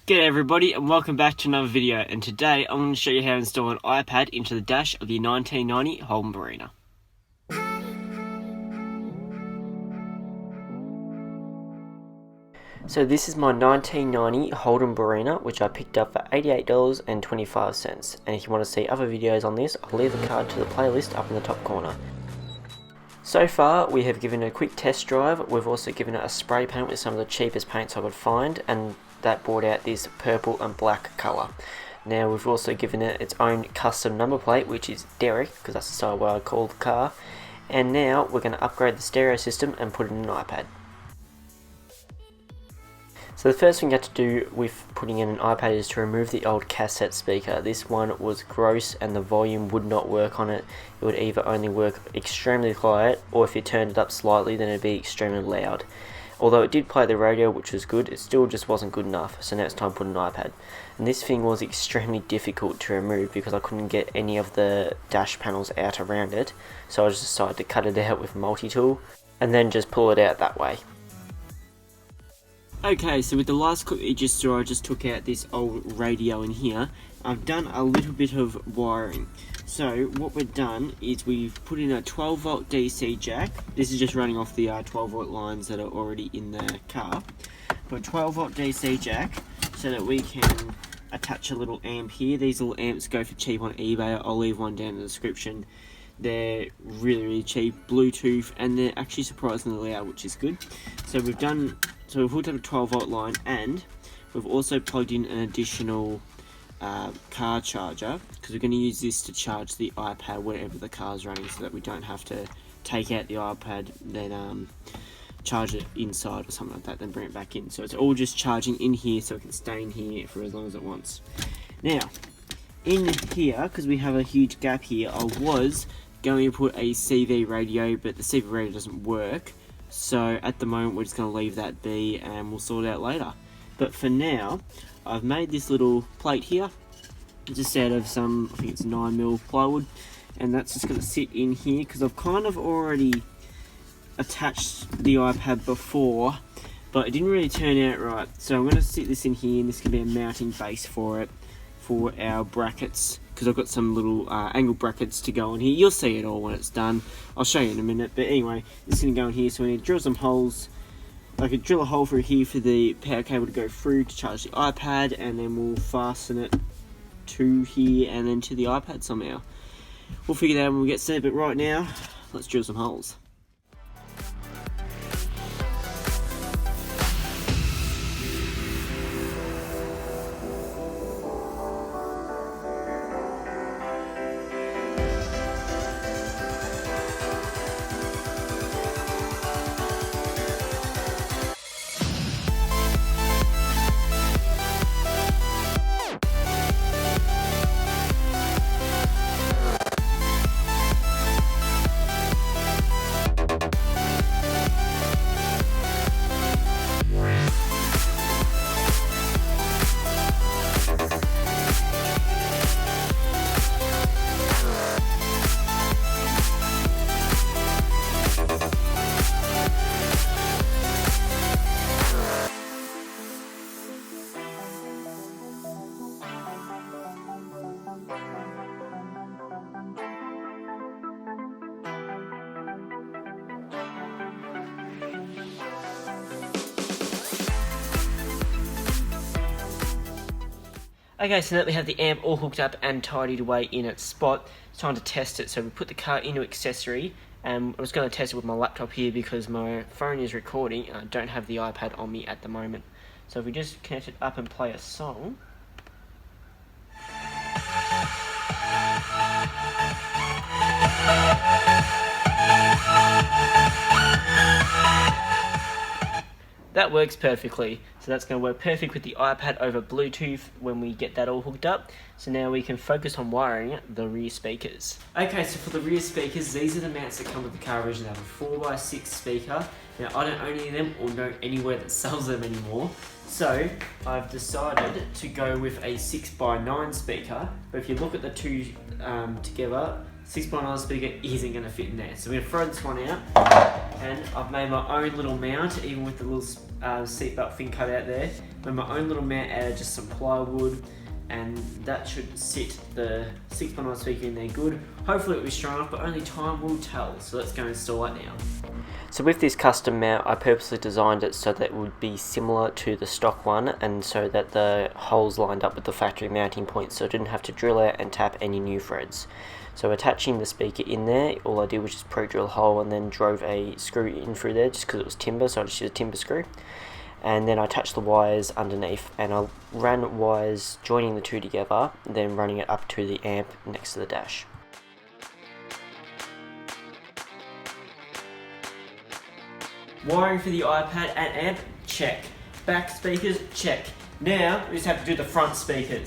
G'day everybody and welcome back to another video, and today I'm going to show you how to install an iPad into the dash of the 1990 Holden Barina. So this is my 1990 Holden Barina, which I picked up for $88.25, and if you want to see other videos on this, I'll leave the card to the playlist up in the top corner. So far we have given it a quick test drive. We've also given it a spray paint with some of the cheapest paints I could find, and that brought out this purple and black colour. Now we've also given it its own custom number plate, which is Derek, because that's the style where I call the car. And now we're going to upgrade the stereo system and put it in an iPad. So the first thing you have to do with putting in an iPad is to remove the old cassette speaker. This one was gross and the volume would not work on it. It would either only work extremely quiet, or if you turned it up slightly then it'd be extremely loud. Although it did play the radio, which was good, it still just wasn't good enough, so now it's time to put an iPad. And this thing was extremely difficult to remove because I couldn't get any of the dash panels out around it, so I just decided to cut it out with a multi-tool and then just pull it out that way. Okay, so with the last clip you just saw, I just took out this old radio in here. I've done a little bit of wiring. So what we've done is we've put in a 12 volt DC jack. This is just running off the 12 volt lines that are already in the car. But 12 volt DC jack so that we can attach a little amp here. These little amps go for cheap on eBay. I'll leave one down in the description. They're really cheap, Bluetooth, and they're actually surprisingly loud, which is good. So we've hooked up a 12 volt line, and we've also plugged in an additional car charger, because we're going to use this to charge the iPad wherever the car's running, so that we don't have to take out the iPad, then charge it inside or something like that, then bring it back in. So it's all just charging in here, so it can stay in here for as long as it wants. Now, in here, because we have a huge gap here, I was going to put a CV radio, but the CV radio doesn't work. So at the moment we're just going to leave that be and we'll sort it out later. But for now, I've made this little plate here, just out of some, I think it's 9mm plywood, and that's just going to sit in here because I've kind of already attached the iPad before, but it didn't really turn out right. So I'm going to sit this in here, and this can be a mounting base for it, for our brackets, because I've got some little angle brackets to go on here. You'll see it all when it's done. I'll show you in a minute, but anyway, this is going to go in here, so we need to drill some holes. I could drill a hole through here for the power cable to go through to charge the iPad, and then we'll fasten it to here and then to the iPad somehow. We'll figure that out when we get set, but right now, let's drill some holes. Okay, so now that we have the amp all hooked up and tidied away in its spot, it's time to test it. So we put the car into accessory, and I was going to test it with my laptop here because my phone is recording and I don't have the iPad on me at the moment. So if we just connect it up and play a song. That works perfectly. So that's going to work perfect with the iPad over Bluetooth when we get that all hooked up. So now we can focus on wiring the rear speakers. Okay, so for the rear speakers, these are the mounts that come with the car originally. They have a 4x6 speaker. Now I don't own any of them or know anywhere that sells them anymore. So I've decided to go with a 6x9 speaker. But if you look at the two together, 6.9 speaker isn't going to fit in there. So we're going to throw this one out, and I've made my own little mount, even with the little seatbelt thing cut out there. Made my own little mount out of just some plywood, and that should sit the 6.9 speaker in there good. Hopefully it'll be strong enough, but only time will tell. So let's go install it now. So with this custom mount, I purposely designed it so that it would be similar to the stock one, and so that the holes lined up with the factory mounting points, so I didn't have to drill out and tap any new threads. So attaching the speaker in there, all I did was just pre-drill a hole and then drove a screw in through there just because it was timber, so I just used a timber screw. And then I attached the wires underneath, and I ran wires joining the two together, then running it up to the amp next to the dash. Wiring for the iPad and amp, check. Back speakers, check. Now we just have to do the front speakers.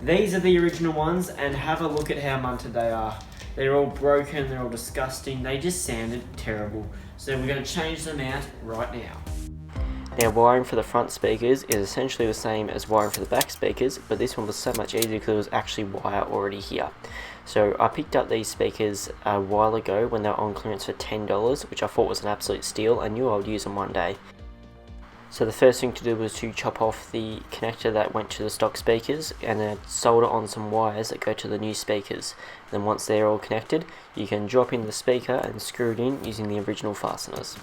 These are the original ones, and have a look at how munted they are. They're all broken, they're all disgusting, they just sounded terrible. So we're going to change them out right now. Now wiring for the front speakers is essentially the same as wiring for the back speakers, but this one was so much easier because it was actually wire already here. So I picked up these speakers a while ago when they were on clearance for $10, which I thought was an absolute steal. I knew I would use them one day. So the first thing to do was to chop off the connector that went to the stock speakers, and then solder on some wires that go to the new speakers. Then once they're all connected, you can drop in the speaker and screw it in using the original fasteners.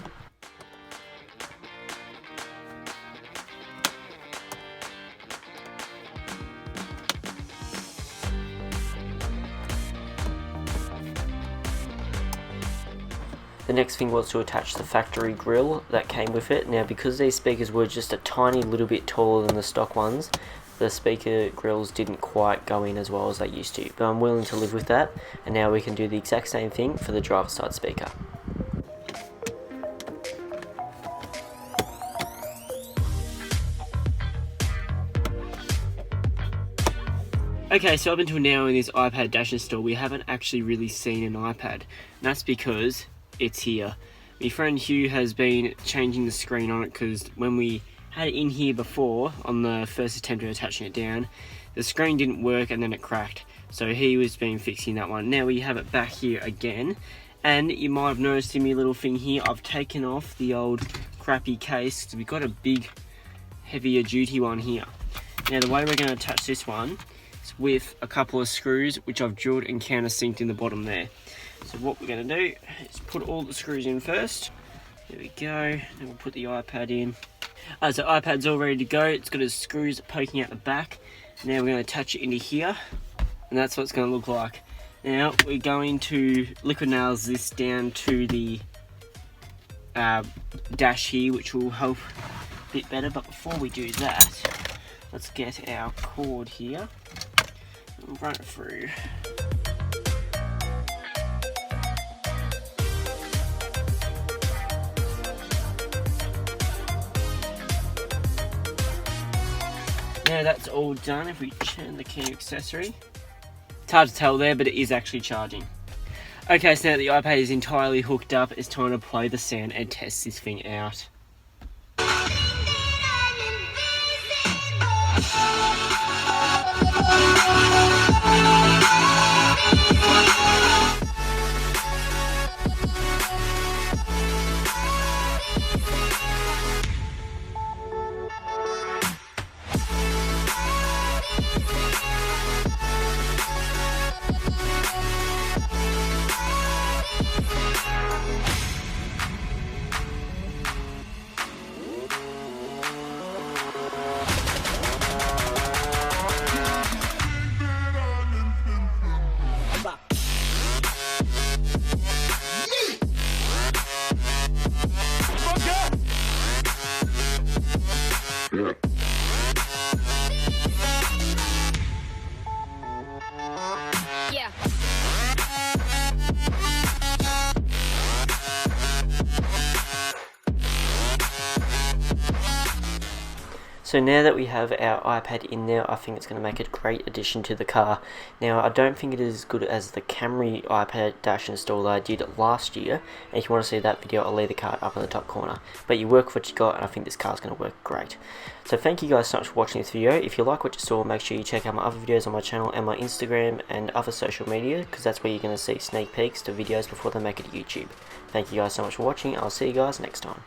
The next thing was to attach the factory grill that came with it. Now because these speakers were just a tiny little bit taller than the stock ones, the speaker grills didn't quite go in as well as they used to, but I'm willing to live with that, and now we can do the exact same thing for the driver's side speaker. Okay, so up until now in this iPad dash install, we haven't actually really seen an iPad, and that's because it's here. My friend Hugh has been changing the screen on it because when we had it in here before, on the first attempt at attaching it down, the screen didn't work and then it cracked. So he was been fixing that one. Now we have it back here again, and you might have noticed in my little thing here, I've taken off the old crappy case because we've got a big, heavier duty one here. Now the way we're going to attach this one is with a couple of screws, which I've drilled and countersinked in the bottom there. So what we're going to do is put all the screws in first. There we go. Then we'll put the iPad in. So iPad's all ready to go. It's got its screws poking out the back. Now we're going to attach it into here, and that's what it's going to look like. Now we're going to liquid nails this down to the dash here, which will help a bit better. But before we do that, let's get our cord here and run it through. Now that's all done. If we turn the key accessory, it's hard to tell there, but it is actually charging. Okay, so now that the iPad is entirely hooked up, it's time to play the sound and test this thing out. So now that we have our iPad in there, I think it's going to make a great addition to the car. Now, I don't think it is as good as the Camry iPad dash installer I did last year, and if you want to see that video, I'll leave the card up in the top corner. But you work with what you got, and I think this car is going to work great. So thank you guys so much for watching this video. If you like what you saw, make sure you check out my other videos on my channel and my Instagram and other social media, because that's where you're going to see sneak peeks to videos before they make it to YouTube. Thank you guys so much for watching. I'll see you guys next time.